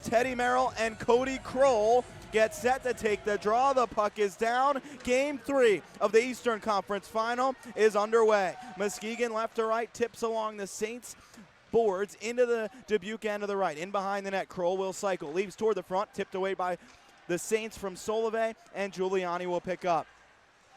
Teddy Merrill and Cody Kroll get set to take the draw. The puck is down. Game 3 of the Eastern Conference Final is underway. Muskegon left to right tips along the Saints boards into the Dubuque end of the right. In behind the net, Kroll will cycle. Leaves toward the front, tipped away by the Saints from Solove, and Giuliani will pick up.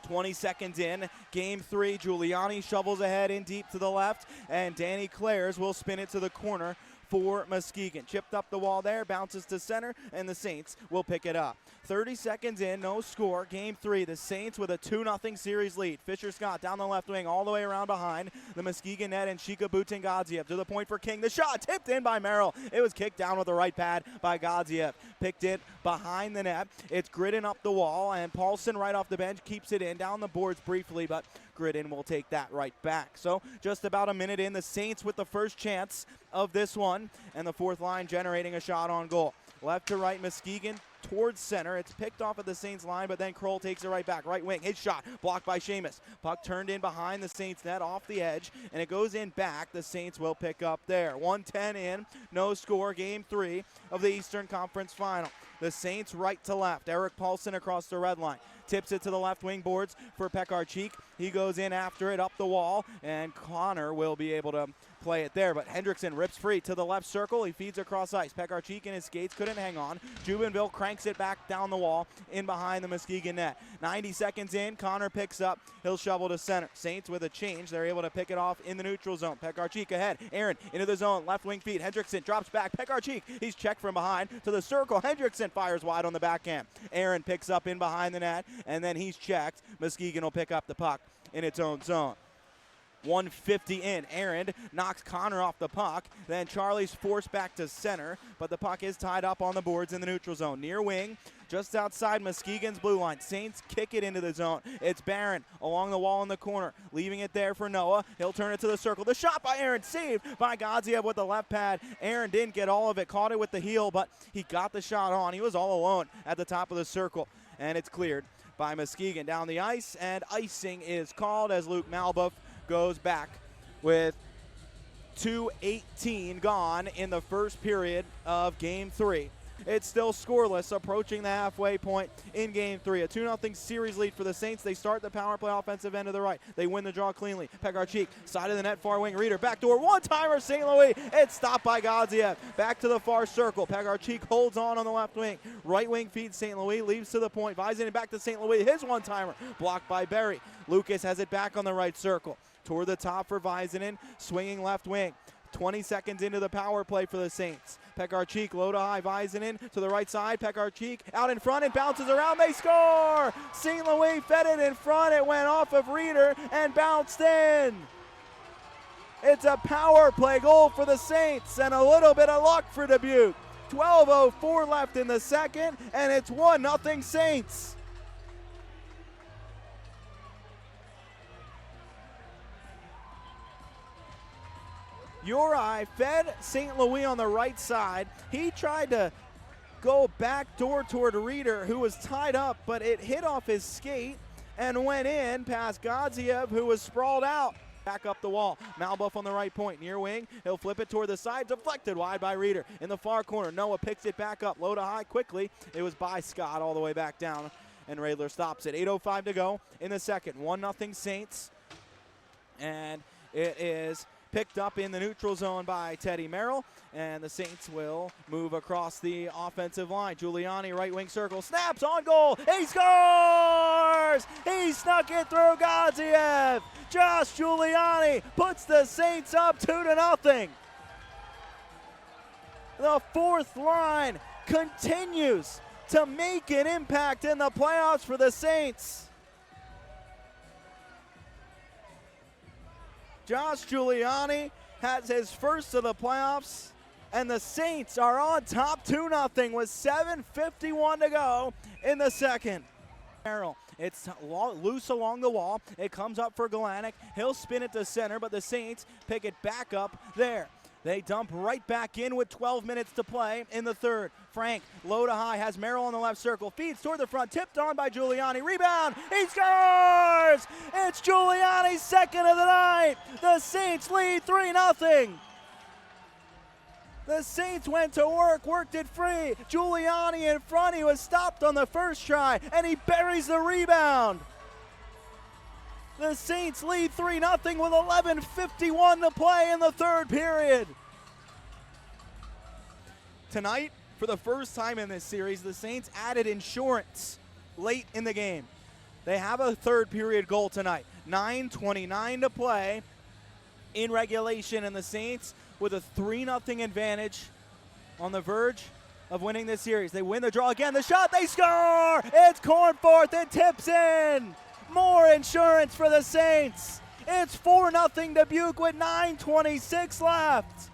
20 seconds in, game 3, Giuliani shovels ahead in deep to the left, and Danny Clares will spin it to the corner for Muskegon. Chipped up the wall there, bounces to center, and the Saints will pick it up. 30 seconds in, no score. Game 3, the Saints with a 2-0 series lead. Fisher-Scott down the left wing, all the way around behind the Muskegon net, and Shika Butengadziev to the point for King. The shot tipped in by Merrill. It was kicked down with the right pad by Gadziev. Picked it behind the net. It's Gridden up the wall, and Paulson right off the bench keeps it in. Down the boards briefly, but Gridden will take that right back. So just about a minute in, the Saints with the first chance of this one, and the fourth line generating a shot on goal. Left to right, Muskegon towards center. It's picked off at the Saints line, but then Kroll takes it right back. Right wing, his shot blocked by Seamus. Puck turned in behind the Saints net off the edge, and it goes in back. The Saints will pick up there. 1:10 in, no score. Game 3 of the Eastern Conference Final. The Saints right to left. Eric Paulson across the red line. Tips it to the left wing boards for Pekarchik. He goes in after it up the wall, and Connor will be able to play it there. But Hendrickson rips free to the left circle. He feeds across ice. Pekarchik and his skates couldn't hang on. Jubinville cranks it back down the wall in behind the Muskegon net. 90 seconds in, Connor picks up. He'll shovel to center. Saints with a change. They're able to pick it off in the neutral zone. Pekarchik ahead. Aaron into the zone. Left wing feed. Hendrickson drops back. Pekarchik, he's checked from behind to the circle. Hendrickson fires wide on the backhand. Aaron picks up in behind the net, and then he's checked. Muskegon will pick up the puck in its own zone. 1:50 in. Aaron knocks Connor off the puck. Then Charlie's forced back to center, but the puck is tied up on the boards in the neutral zone. Near wing, just outside Muskegon's blue line. Saints kick it into the zone. It's Barron along the wall in the corner, leaving it there for Noah. He'll turn it to the circle. The shot by Aaron, saved by Gadziev with the left pad. Aaron didn't get all of it, caught it with the heel, but he got the shot on. He was all alone at the top of the circle, and it's cleared by Muskegon down the ice, and icing is called as Luke Malbuff goes back with 2:18 gone in the first period of Game 3. It's still scoreless, approaching the halfway point in Game 3. A 2-0 series lead for the Saints. They start the power play offensive end to the right. They win the draw cleanly. Pekarchik, side of the net, far wing, Reeder, backdoor, one-timer, St. Louis. It's stopped by Gadziev. Back to the far circle. Pekarchik holds on the left wing. Right wing feeds St. Louis, leaves to the point. Vising back to St. Louis. His one-timer, blocked by Berry. Lucas has it back on the right circle. Toward the top for Visinen, swinging left wing. 20 seconds into the power play for the Saints. Pekarchik low to high, Visinen to the right side. Pekarchik out in front, it bounces around, they score! St. Louis fed it in front, it went off of Reeder and bounced in. It's a power play goal for the Saints and a little bit of luck for Dubuque. 12:04 left in the second, and it's 1-0 Saints. Uri fed St. Louis on the right side. He tried to go back door toward Reeder, who was tied up, but it hit off his skate and went in past Gadziev, who was sprawled out. Back up the wall. Malbuff on the right point. Near wing. He'll flip it toward the side. Deflected wide by Reeder. In the far corner, Noah picks it back up. Low to high quickly. It was by Scott all the way back down, and Radler stops it. 8:05 to go in the second. 1-0 Saints. And it is picked up in the neutral zone by Teddy Merrill, and the Saints will move across the offensive line. Giuliani, right wing circle, snaps on goal, he scores! He snuck it through Gadziev. Josh Giuliani puts the Saints up 2-0. The fourth line continues to make an impact in the playoffs for the Saints. Josh Giuliani has his first of the playoffs, and the Saints are on top 2-0 with 7:51 to go in the second. Merrill, it's loose along the wall. It comes up for Galanic. He'll spin it to center, but the Saints pick it back up there. They dump right back in with 12 minutes to play in the third. Frank, low to high, has Merrill on the left circle. Feeds toward the front, tipped on by Giuliani. Rebound, he scores! It's Giuliani's second of the night. The Saints lead 3-0. The Saints went to work, worked it free. Giuliani in front, he was stopped on the first try, and he buries the rebound. The Saints lead 3-0 with 11:51 to play in the third period. Tonight, for the first time in this series, the Saints added insurance late in the game. They have a third period goal tonight. 9:29 to play in regulation, and the Saints with a 3-0 advantage on the verge of winning this series. They win the draw again. The shot, they score! It's Cornforth, it tips in. More insurance for the Saints. It's 4-0 Dubuque with 9:26 left.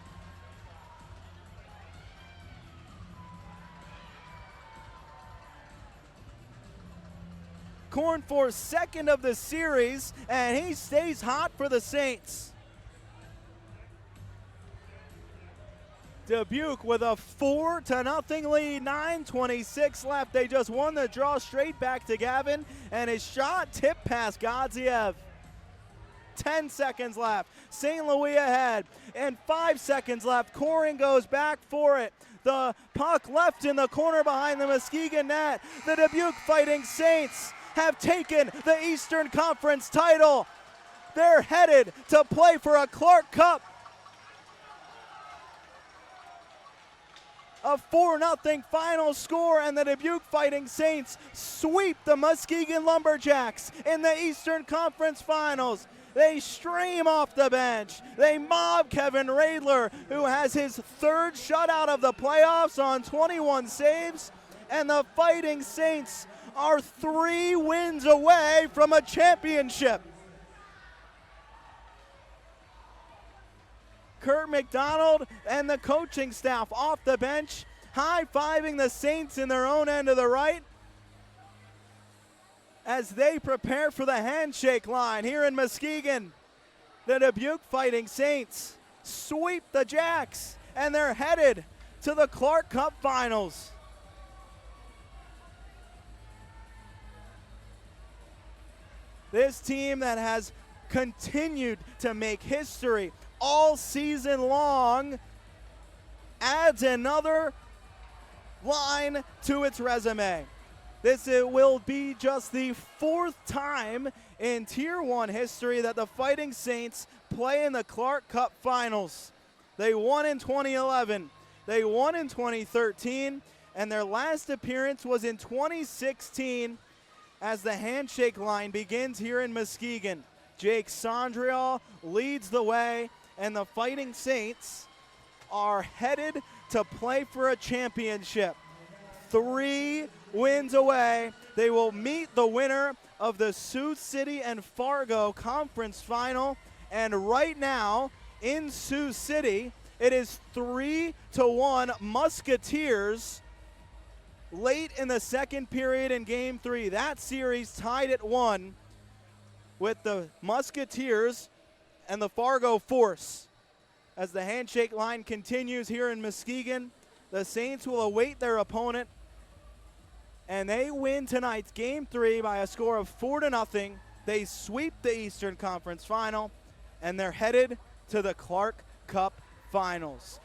Cornforth's second of the series, and he stays hot for the Saints. Dubuque with a 4-0 lead, 9:26 left. They just won the draw, straight back to Gavin, and his shot tipped past Godziev. 10 seconds left. St. Louis ahead, and 5 seconds left. Corin goes back for it. The puck left in the corner behind the Muskegon net. The Dubuque Fighting Saints have taken the Eastern Conference title. They're headed to play for a Clark Cup. A 4-0 final score, and the Dubuque Fighting Saints sweep the Muskegon Lumberjacks in the Eastern Conference Finals. They stream off the bench. They mob Kevin Radler, who has his third shutout of the playoffs on 21 saves, and the Fighting Saints are 3 wins away from a championship. Kurt McDonald and the coaching staff off the bench, high-fiving the Saints in their own end of the right as they prepare for the handshake line here in Muskegon. The Dubuque Fighting Saints sweep the Jacks, and they're headed to the Clark Cup Finals. This team that has continued to make history all season long adds another line to its resume. This will be just the 4th time in Tier 1 history that the Fighting Saints play in the Clark Cup Finals. They won in 2011, they won in 2013, and their last appearance was in 2016 as the handshake line begins here in Muskegon. Jake Sondrial leads the way, and the Fighting Saints are headed to play for a championship. 3 wins away. They will meet the winner of the Sioux City and Fargo Conference Final, and right now in Sioux City, it is 3-1 Musketeers late in the second period in Game 3. That series tied at 1 with the Musketeers and the Fargo Force. As the handshake line continues here in Muskegon, the Saints will await their opponent, and they win tonight's Game 3 by a score of 4-0. They sweep the Eastern Conference Final, and they're headed to the Clark Cup Finals.